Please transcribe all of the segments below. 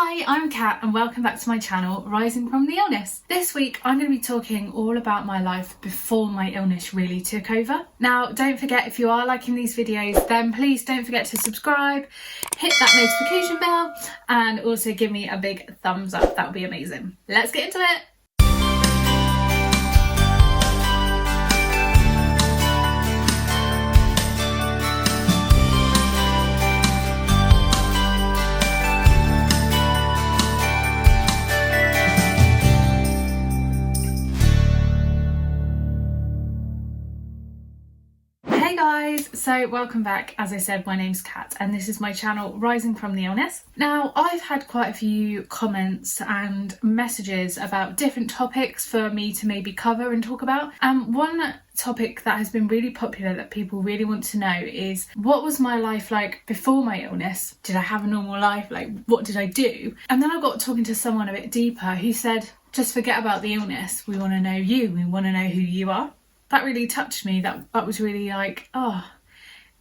Hi, I'm Kat and welcome back to my channel, Rising from the Illness. This week I'm going to be talking all about my life before my illness really took over. Now, don't forget, if you are liking these videos, then please don't forget to subscribe, hit that notification bell, and also give me a big thumbs up. That would be amazing. Let's get into it. Hey guys, so welcome back. As I said, my name's Kat and this is my channel Rising from the Illness. Now, I've had quite a few comments and messages about different topics for me to maybe cover and talk about. One topic that has been really popular that people really want to know is, what was my life like before my illness? Did I have a normal life? Like, what did I do? And then I got talking to someone a bit deeper who said, just forget about the illness. We want to know you. We want to know who you are. That really touched me. That was really like, oh,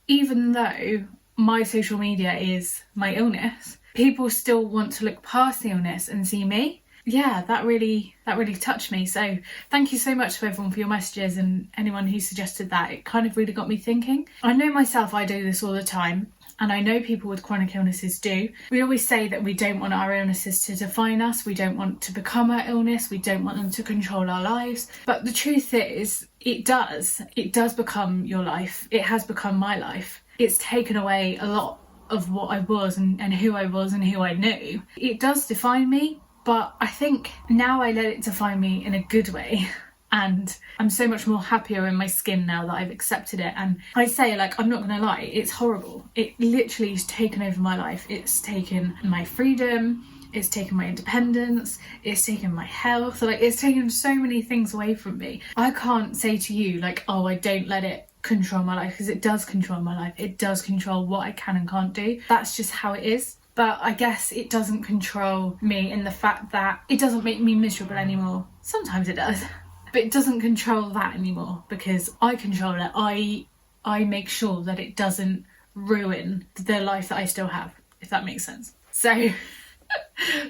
even though my social media is my illness, people still want to look past the illness and see me. Yeah, that really touched me. So thank you so much to everyone for your messages and anyone who suggested that. It kind of really got me thinking. I know myself, I do this all the time. And I know people with chronic illnesses do. We always say that we don't want our illnesses to define us. We don't want to become our illness. We don't want them to control our lives. But the truth is, it does. It does become your life. It has become my life. It's taken away a lot of what I was and who I was and who I knew. It does define me, but I think now I let it define me in a good way. And I'm so much more happier in my skin now that I've accepted it. And I say, like, I'm not gonna lie, it's horrible. It literally has taken over my life. It's taken my freedom, it's taken my independence, it's taken my health, like it's taken so many things away from me. I can't say to you like, oh, I don't let it control my life, because it does control my life. It does control what I can and can't do. That's just how it is. But I guess it doesn't control me in the fact that it doesn't make me miserable anymore. Sometimes it does. But it doesn't control that anymore, because I control it. I make sure that it doesn't ruin the life that I still have, if that makes sense. So,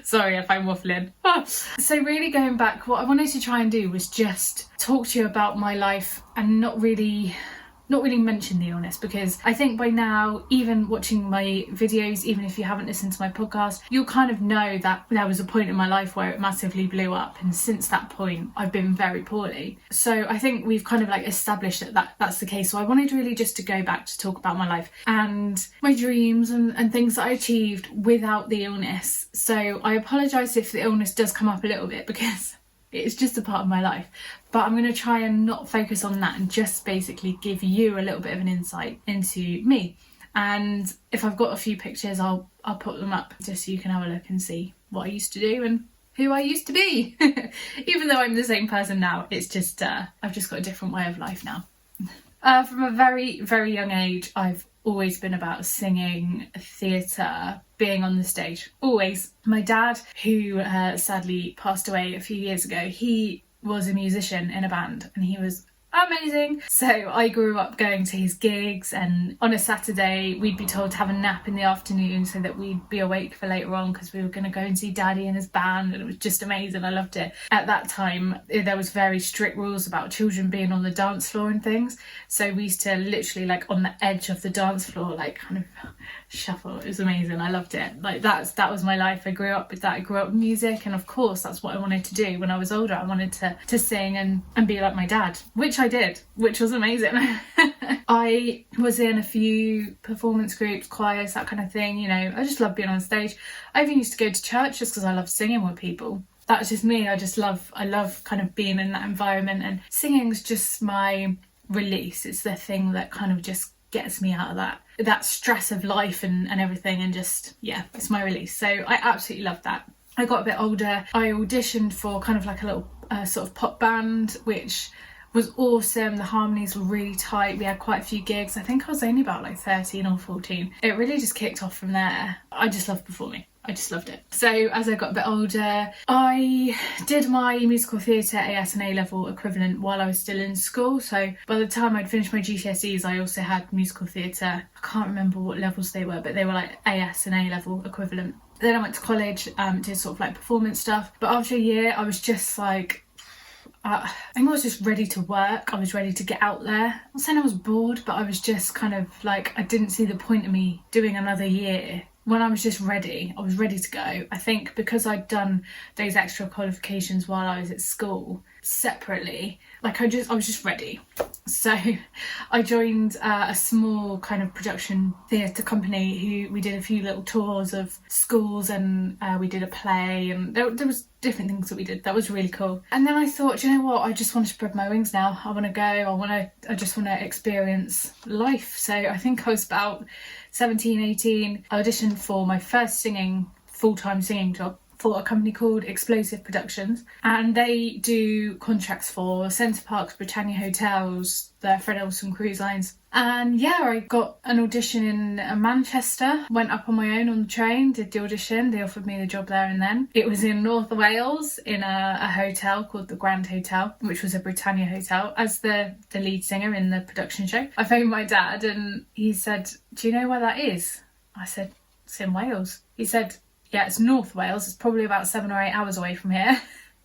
sorry if I'm waffling. So really going back, what I wanted to try and do was just talk to you about my life and not really mention the illness, because I think by now, even watching my videos, even if you haven't listened to my podcast, you'll kind of know that there was a point in my life where it massively blew up, and since that point I've been very poorly. So I think we've kind of like established that that's the case. So I wanted really just to go back to talk about my life and my dreams and things that I achieved without the illness. So I apologise if the illness does come up a little bit, because it's just a part of my life. But I'm going to try and not focus on that and just basically give you a little bit of an insight into me. And if I've got a few pictures, I'll put them up just so you can have a look and see what I used to do and who I used to be. Even though I'm the same person now, it's just I've just got a different way of life now. From a very, very young age, I've always been about singing, theatre, being on the stage, always. My dad, who sadly passed away a few years ago, he was a musician in a band and he was amazing. So I grew up going to his gigs, and on a Saturday we'd be told to have a nap in the afternoon so that we'd be awake for later on, because we were going to go and see Daddy and his band, and it was just amazing. I loved it. At that time there was very strict rules about children being on the dance floor and things, so we used to literally, like, on the edge of the dance floor, like, kind of shuffle. It was amazing. I loved it. Like, that was my life. I grew up with that. I grew up with music, and of course that's what I wanted to do when I was older. I wanted to sing and be like my dad, which I did, which was amazing. I was in a few performance groups, choirs, that kind of thing. You know, I just love being on stage. I even used to go to church just because I love singing with people. That's just me. I love kind of being in that environment, and singing's just my release. It's the thing that kind of just gets me out of that stress of life and everything, and just, yeah, it's my release. So I absolutely love that. I got a bit older. I auditioned for kind of like a little sort of pop band, which was awesome. The harmonies were really tight. We had quite a few gigs. I think I was only about like 13 or 14. It really just kicked off from there. I just loved performing. I just loved it. So as I got a bit older, I did my musical theatre AS and A level equivalent while I was still in school. So by the time I'd finished my GCSEs, I also had musical theatre. I can't remember what levels they were, but they were like AS and A level equivalent. Then I went to college, did sort of like performance stuff. But after a year, I was just like, I think I was just ready to work. I was ready to get out there. I'm not saying I was bored, but I was just kind of like, I didn't see the point of me doing another year. When I was just ready, I was ready to go. I think because I'd done those extra qualifications while I was at school separately, like I was just ready. So I joined a small kind of production theatre company who we did a few little tours of schools, and we did a play, and there was different things that we did. That was really cool. And then I thought, do you know what? I just want to spread my wings now. I want to go. I just want to experience life. So I think I was about 17, 18. I auditioned for my first full-time singing job for a company called Explosive Productions, and they do contracts for Centre Parks, Britannia Hotels, the Fred Olsen cruise lines. And yeah, I got an audition in Manchester, went up on my own on the train, did the audition. They offered me the job there and then. It was in North Wales in a hotel called the Grand Hotel, which was a Britannia hotel, as the lead singer in the production show. I phoned my dad and he said, do you know where that is? I said, it's in Wales. He said, yeah, it's North Wales. It's probably about 7 or 8 hours away from here.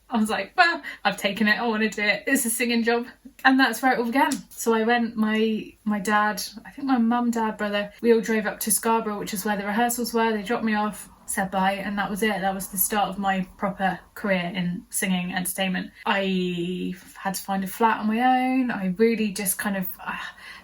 I was like, well, I've taken it. I want to do it. It's a singing job. And that's where it all began. So I went, my dad, I think my mum, dad, brother, we all drove up to Scarborough, which is where the rehearsals were. They dropped me off, said bye, and that was it. That was the start of my proper career in singing entertainment. I had to find a flat on my own. I really just kind of,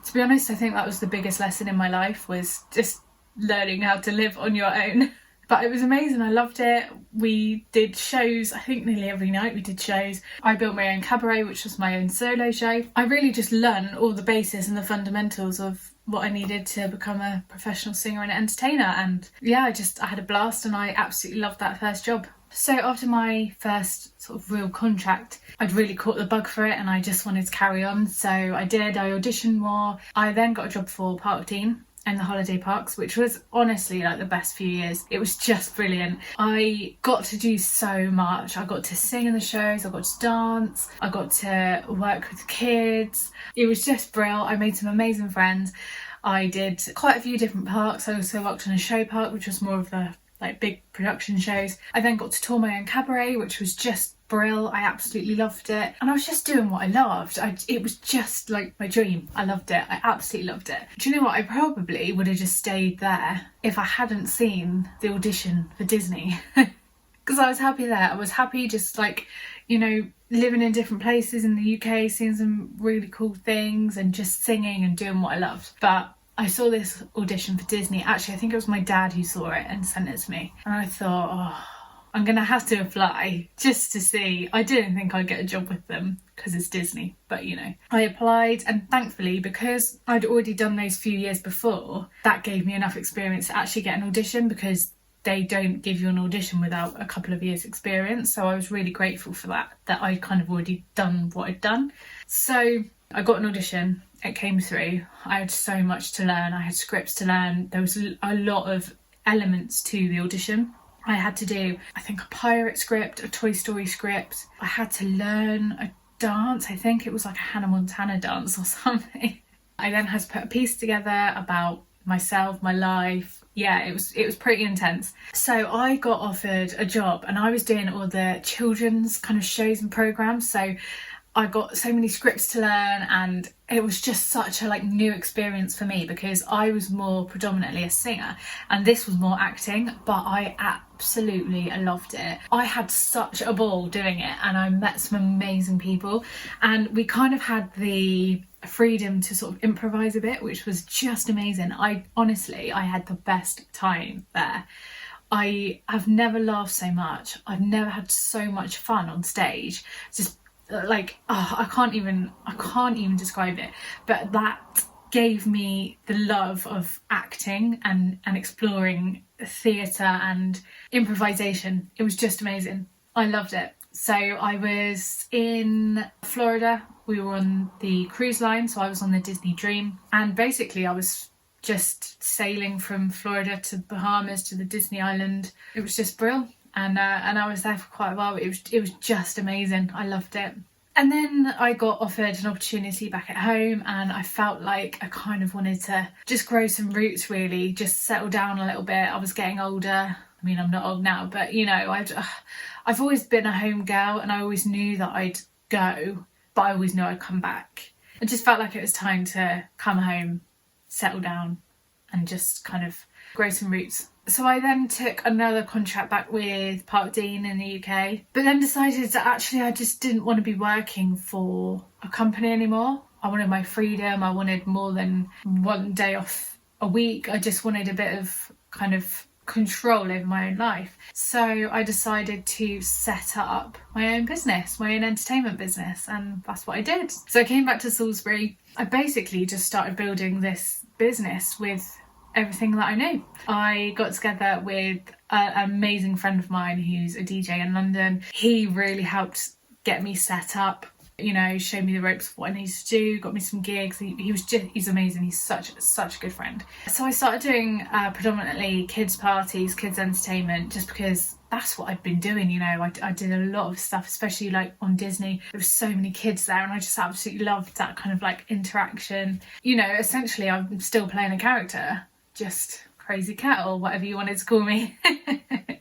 to be honest, I think that was the biggest lesson in my life, was just learning how to live on your own. But it was amazing. I loved it. We did shows, I think nearly every night we did shows. I built my own cabaret, which was my own solo show. I really just learned all the basis and the fundamentals of what I needed to become a professional singer and entertainer. And yeah, I had a blast, and I absolutely loved that first job. So after my first sort of real contract, I'd really caught the bug for it, and I just wanted to carry on. So I auditioned more. I then got a job for Park Dean and the holiday parks, which was honestly like the best few years. It was just brilliant. I got to do so much. I got to sing in the shows, I got to dance, I got to work with kids. It was just brilliant. I made some amazing friends. I did quite a few different parks. I also worked on a show park, which was more of the like big production shows. I then got to tour my own cabaret, which was just brill. I absolutely loved it, and I was just doing what I loved. It was just like my dream. I loved it. I absolutely loved it. Do you know what? I probably would have just stayed there if I hadn't seen the audition for Disney, because I was happy there. I was happy just like, you know, living in different places in the UK, seeing some really cool things and just singing and doing what I loved. But I saw this audition for Disney. Actually, I think it was my dad who saw it and sent it to me, and I thought, oh, I'm gonna have to apply just to see. I didn't think I'd get a job with them because it's Disney, but you know, I applied, and thankfully, because I'd already done those few years before, that gave me enough experience to actually get an audition, because they don't give you an audition without a couple of years experience. So I was really grateful for that I'd kind of already done what I'd done. So I got an audition, it came through. I had so much to learn. I had scripts to learn. There was a lot of elements to the audition. I had to do, I think, a pirate script, a Toy Story script. I had to learn a dance. I think it was like a Hannah Montana dance or something. I then had to put a piece together about myself, my life. Yeah, it was pretty intense. So I got offered a job, and I was doing all the children's kind of shows and programs. So I got so many scripts to learn, and it was just such a like new experience for me, because I was more predominantly a singer and this was more acting, but I absolutely loved it. I had such a ball doing it, and I met some amazing people, and we kind of had the freedom to sort of improvise a bit, which was just amazing. I had the best time there. I have never laughed so much. I've never had so much fun on stage. Just like, oh, I can't even describe it, but that gave me the love of acting and exploring theatre and improvisation. It was just amazing. I loved it. So I was in Florida. We were on the cruise line, so I was on the Disney Dream, and basically I was just sailing from Florida to Bahamas to the Disney Island. It was just brilliant. And I was there for quite a while. It was just amazing. I loved it. And then I got offered an opportunity back at home, and I felt like I kind of wanted to just grow some roots, really, just settle down a little bit. I was getting older. I mean, I'm not old now, but you know, I've always been a home girl, and I always knew that I'd go, but I always knew I'd come back. It just felt like it was time to come home, settle down, and just kind of grow some roots. So I then took another contract back with Park Dean in the UK, but then decided that actually I just didn't want to be working for a company anymore. I wanted my freedom. I wanted more than one day off a week. I just wanted a bit of kind of control over my own life. So I decided to set up my own business, my own entertainment business, and that's what I did. So I came back to Salisbury. I basically just started building this business with everything that I knew. I got together with an amazing friend of mine who's a DJ in London. He really helped get me set up, you know, showed me the ropes of what I needed to do, got me some gigs. He's amazing. He's such a good friend. So I started doing predominantly kids parties, kids entertainment, just because that's what I'd been doing, you know. I did a lot of stuff, especially like on Disney. There were so many kids there, and I just absolutely loved that kind of like interaction. You know, essentially I'm still playing a character, just crazy cat or whatever you wanted to call me.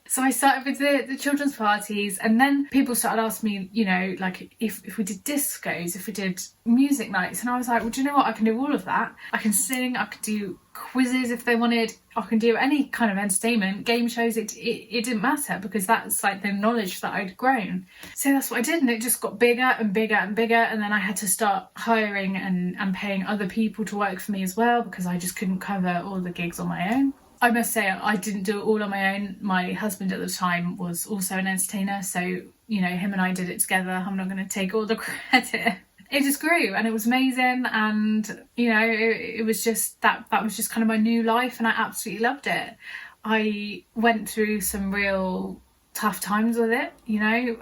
So I started with the children's parties, and then people started asking me, you know, like if we did discos, if we did music nights, and I was like, well, do you know what? I can do all of that. I can sing, I could do quizzes if they wanted, I can do any kind of entertainment, game shows. It didn't matter, because that's like the knowledge that I'd grown. So that's what I did, and it just got bigger and bigger and bigger, and then I had to start hiring and paying other people to work for me as well, because I just couldn't cover all the gigs on my own. I must say, I didn't do it all on my own. My husband at the time was also an entertainer, so, you know, him and I did it together. I'm not going to take all the credit. It just grew, and it was amazing, and, you know, it was just, that was just kind of my new life, and I absolutely loved it. I went through some real tough times with it, you know.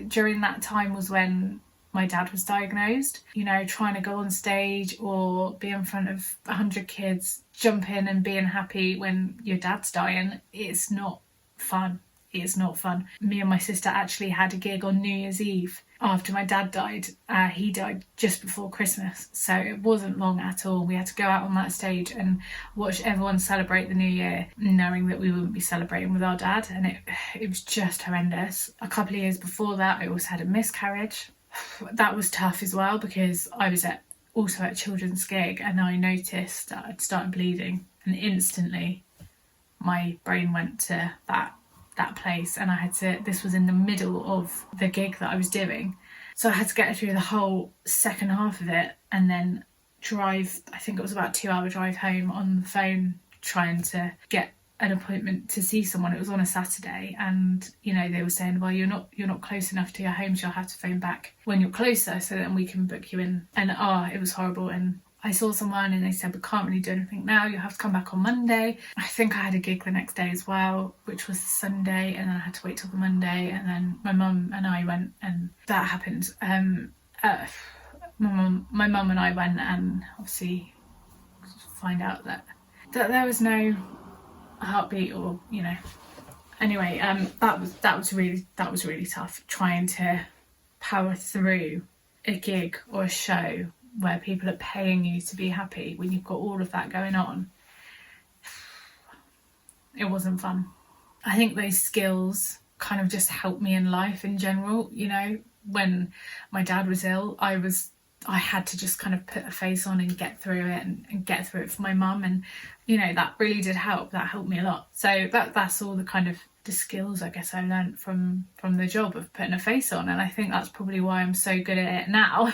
During that time was when my dad was diagnosed. You know, trying to go on stage or be in front of 100 kids, jump in and being happy when your dad's dying, it's not fun. It's not fun. Me and my sister actually had a gig on New Year's Eve after my dad died. He died just before Christmas, so it wasn't long at all. We had to go out on that stage and watch everyone celebrate the new year, knowing that we wouldn't be celebrating with our dad, and it was just horrendous. A couple of years before that, I also had a miscarriage. That was tough as well, because I was also at a children's gig, and I noticed that I'd started bleeding, and instantly my brain went to that place, and I had to, this was in the middle of the gig that I was doing, so I had to get through the whole second half of it and then drive, I think it was about a 2-hour drive home on the phone, trying to get an appointment to see someone. It was on a Saturday, and, you know, they were saying, well, you're not close enough to your home, so you'll have to phone back when you're closer, so then we can book you in. And it was horrible. And I saw someone, and they said, we can't really do anything now, you'll have to come back on Monday. I think I had a gig the next day as well, which was the Sunday, and then I had to wait till the Monday, and then my mum and I went, and that happened. My mum and I went, and obviously find out that there was no heartbeat, or, you know, anyway, that was really tough, trying to power through a gig or a show where people are paying you to be happy when you've got all of that going on. It wasn't fun. I think those skills kind of just helped me in life in general. You know, when my dad was ill, I had to just kind of put a face on and get through it, and get through it for my mum, and, you know, that really did help. That helped me a lot. So that's all the kind of the skills, I guess, I learned from the job of putting a face on, and I think that's probably why I'm so good at it now.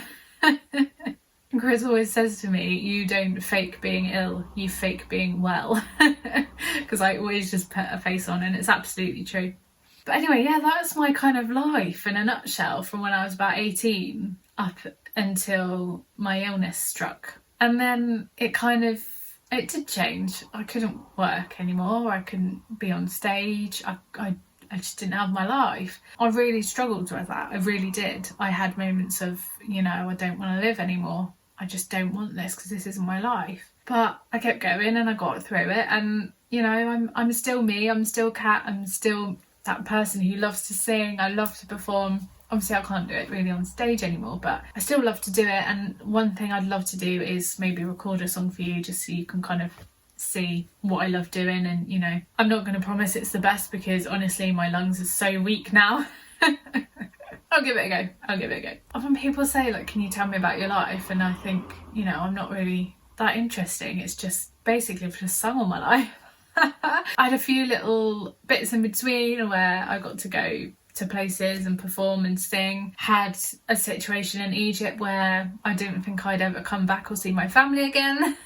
Chris always says to me, you don't fake being ill, you fake being well, because I always just put a face on, and it's absolutely true. But anyway, yeah, that's my kind of life in a nutshell, from when I was about 18 up until my illness struck. And then it did change. I couldn't work anymore, I couldn't be on stage, I just didn't have my life. I really struggled with that, I really did. I had moments of, you know, I don't want to live anymore, I just don't want this, because this isn't my life. But I kept going, and I got through it, and, you know, I'm still me, I'm still Kat, I'm still that person who loves to sing, I love to perform. Obviously I can't do it really on stage anymore, but I still love to do it. And one thing I'd love to do is maybe record a song for you, just so you can kind of see what I love doing, and you know, I'm not going to promise it's the best because honestly my lungs are so weak now. I'll give it a go. I'll give it a go. Often people say like, can you tell me about your life? And I think, you know, I'm not really that interesting. It's just basically I've just sung all my life. I had a few little bits in between where I got to go to places and perform and sing. Had a situation in Egypt where I didn't think I'd ever come back or see my family again.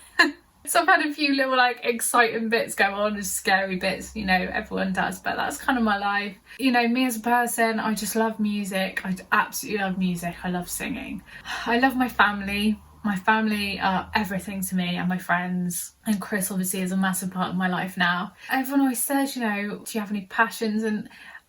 So I've had a few little like exciting bits go on and scary bits, you know, everyone does, but that's kind of my life. You know, me as a person, I just love music. I absolutely love music. I love singing. I love my family. My family are everything to me, and my friends, and Chris obviously is a massive part of my life now. Everyone always says, you know, do you have any passions? And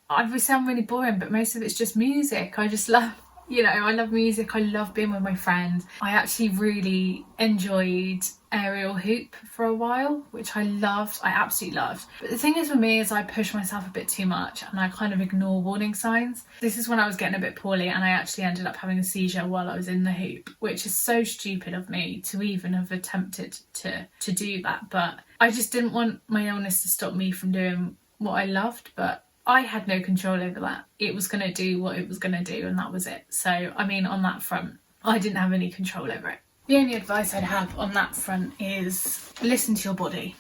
I would sound really boring, but most of it's just music. I just love, you know, I love music. I love being with my friends. I actually really enjoyed aerial hoop for a while, which I loved. I absolutely loved. But the thing is with me is I push myself a bit too much and I kind of ignore warning signs. This is when I was getting a bit poorly and I actually ended up having a seizure while I was in the hoop, which is so stupid of me to even have attempted to do that. But I just didn't want my illness to stop me from doing what I loved, but I had no control over that. It was going to do what it was going to do, and that was it. So, I mean, on that front, I didn't have any control over it. The only advice I'd have on that front is listen to your body.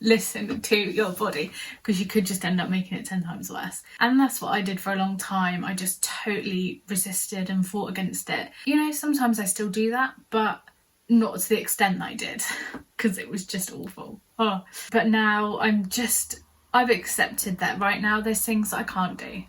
Listen to your body, because you could just end up making it 10 times worse. And that's what I did for a long time. I just totally resisted and fought against it. You know, sometimes I still do that, but not to the extent that I did, because it was just awful. Oh, but now I've accepted that right now there's things that I can't do.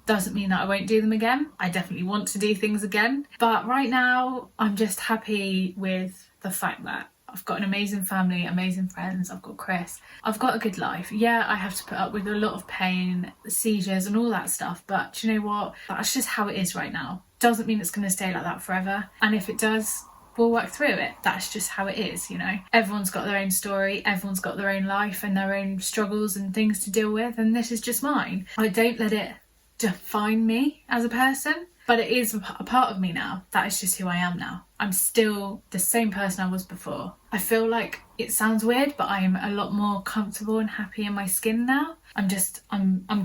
Doesn't mean that I won't do them again. I definitely want to do things again. But right now, I'm just happy with the fact that I've got an amazing family, amazing friends. I've got Chris. I've got a good life. Yeah, I have to put up with a lot of pain, seizures and all that stuff. But do you know what? That's just how it is right now. Doesn't mean it's going to stay like that forever. And if it does, we'll work through it. That's just how it is, you know. Everyone's got their own story, everyone's got their own life and their own struggles and things to deal with, and this is just mine. I don't let it define me as a person, but it is a part of me now. That is just who I am now. I'm still the same person I was before. I feel like it sounds weird, but I'm a lot more comfortable and happy in my skin now. I'm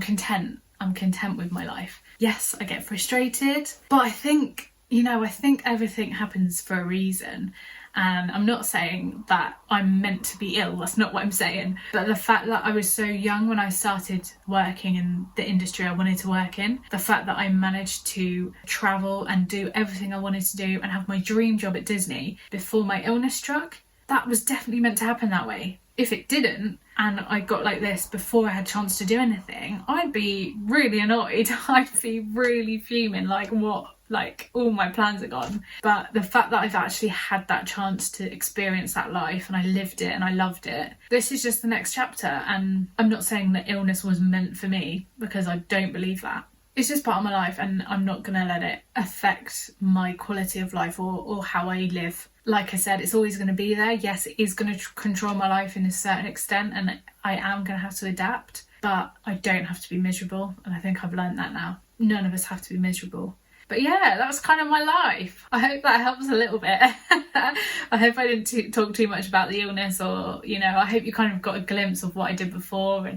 content. I'm content with my life. Yes, I get frustrated, but I think everything happens for a reason. And I'm not saying that I'm meant to be ill, that's not what I'm saying. But the fact that I was so young when I started working in the industry I wanted to work in, the fact that I managed to travel and do everything I wanted to do and have my dream job at Disney before my illness struck, that was definitely meant to happen that way. If it didn't, and I got like this before I had a chance to do anything, I'd be really annoyed. I'd be really fuming, like what? Like all my plans are gone. But the fact that I've actually had that chance to experience that life and I lived it and I loved it, this is just the next chapter. And I'm not saying that illness was meant for me, because I don't believe that. It's just part of my life and I'm not going to let it affect my quality of life or how I live. Like I said, it's always going to be there. Yes, it is going to control my life in a certain extent and I am going to have to adapt, but I don't have to be miserable. And I think I've learned that now. None of us have to be miserable. But yeah, that's kind of my life. I hope that helps a little bit. I hope I didn't talk too much about the illness, or, you know, I hope you kind of got a glimpse of what I did before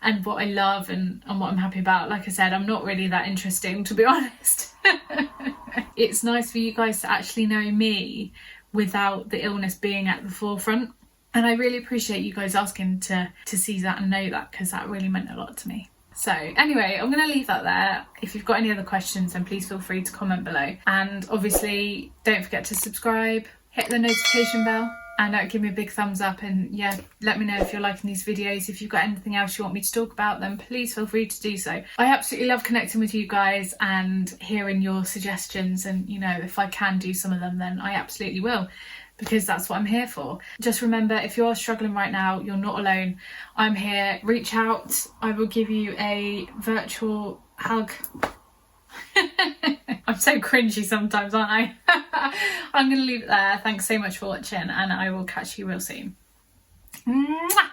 and what I love and what I'm happy about. Like I said, I'm not really that interesting, to be honest. It's nice for you guys to actually know me without the illness being at the forefront. And I really appreciate you guys asking to see that and know that, because that really meant a lot to me. So anyway, I'm going to leave that there. If you've got any other questions, then please feel free to comment below. And obviously, don't forget to subscribe, hit the notification bell, and give me a big thumbs up. And yeah, let me know if you're liking these videos. If you've got anything else you want me to talk about, then please feel free to do so. I absolutely love connecting with you guys and hearing your suggestions. And, you know, if I can do some of them, then I absolutely will, because that's what I'm here for. Just remember, if you're struggling right now, you're not alone. I'm here. Reach out. I will give you a virtual hug. I'm so cringy sometimes, aren't I? I'm going to leave it there. Thanks so much for watching, and I will catch you real soon. Mwah!